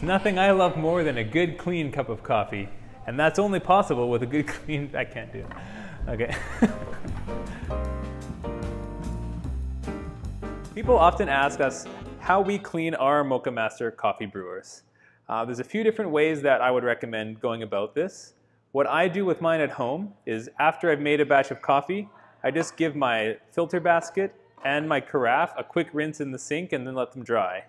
There's nothing I love more than a good clean cup of coffee. And that's only possible with a good clean, I can't do it. Okay. People often ask us how we clean our Moccamaster coffee brewers. There's a few different ways that I would recommend going about this. What I do with mine at home is after I've made a batch of coffee, I just give my filter basket and my carafe a quick rinse in the sink and then let them dry.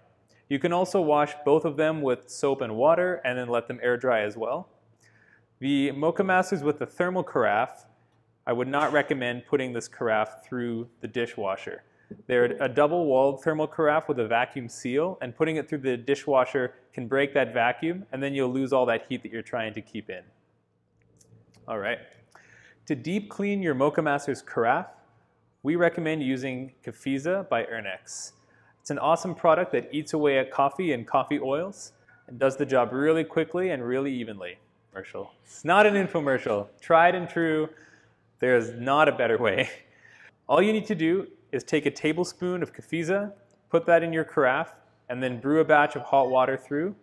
You can also wash both of them with soap and water and then let them air dry as well. The Moccamasters with the thermal carafe, I would not recommend putting this carafe through the dishwasher. They're a double-walled thermal carafe with a vacuum seal, and putting it through the dishwasher can break that vacuum, and then you'll lose all that heat that you're trying to keep in. All right. To deep clean your Moccamaster's carafe, we recommend using Coffeeza by Ernex. It's an awesome product that eats away at coffee and coffee oils and does the job really quickly and really evenly. Commercial. It's not an infomercial. Tried and true. There's not a better way. All you need to do is take a tablespoon of Coffeeza, put that in your carafe, and then brew a batch of hot water through.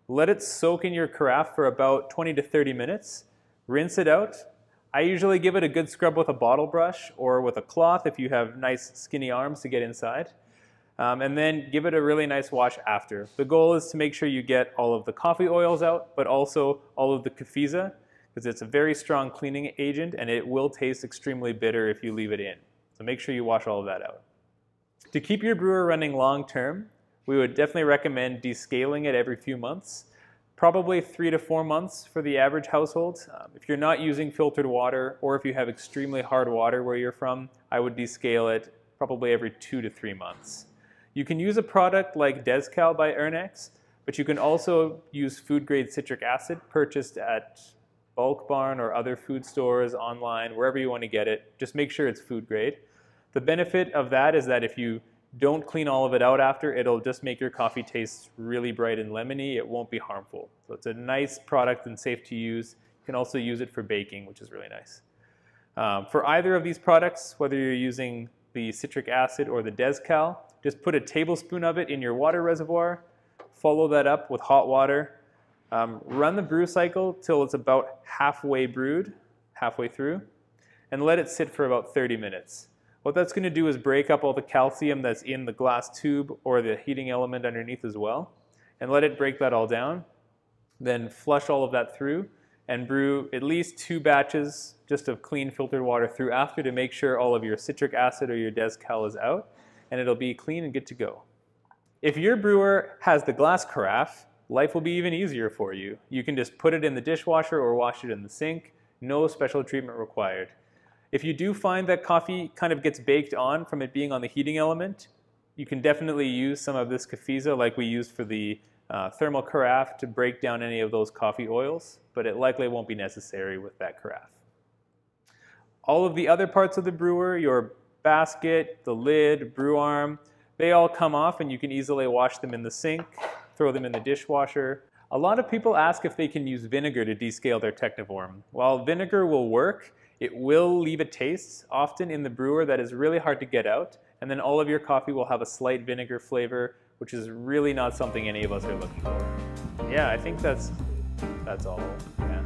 Let it soak in your carafe for about 20 to 30 minutes. Rinse it out. I usually give it a good scrub with a bottle brush or with a cloth if you have nice skinny arms to get inside. And then give it a really nice wash after. The goal is to make sure you get all of the coffee oils out, but also all of the Coffeeza, because it's a very strong cleaning agent and it will taste extremely bitter if you leave it in. So make sure you wash all of that out. To keep your brewer running long term, we would definitely recommend descaling it every few months. Probably 3 to 4 months for the average household. If you're not using filtered water or if you have extremely hard water where you're from, I would descale it probably every 2 to 3 months. You can use a product like Descaling by Ernex, but you can also use food-grade citric acid purchased at Bulk Barn or other food stores, online, wherever you want to get it. Just make sure it's food-grade. The benefit of that is that if you don't clean all of it out after, it'll just make your coffee taste really bright and lemony. It won't be harmful. So it's a nice product and safe to use. You can also use it for baking, which is really nice. For either of these products, whether you're using the citric acid or the Descaling, just put a tablespoon of it in your water reservoir, follow that up with hot water, run the brew cycle till it's about halfway brewed, halfway through, and let it sit for about 30 minutes. What that's going to do is break up all the calcium that's in the glass tube or the heating element underneath as well, and let it break that all down. Then flush all of that through and brew at least 2 batches just of clean filtered water through after to make sure all of your citric acid or your Descaling is out, and it'll be clean and good to go. If your brewer has the glass carafe, life will be even easier for you. You can just put it in the dishwasher or wash it in the sink. No special treatment required. If you do find that coffee kind of gets baked on from it being on the heating element, you can definitely use some of this Coffeeza like we used for the thermal carafe to break down any of those coffee oils, but it likely won't be necessary with that carafe. All of the other parts of the brewer, your basket, the lid, brew arm, they all come off and you can easily wash them in the sink, throw them in the dishwasher. A lot of people ask if they can use vinegar to descale their Technivorm. While vinegar will work, it will leave a taste, often in the brewer, that is really hard to get out, and then all of your coffee will have a slight vinegar flavor, which is really not something any of us are looking for. Yeah, I think that's all. Yeah.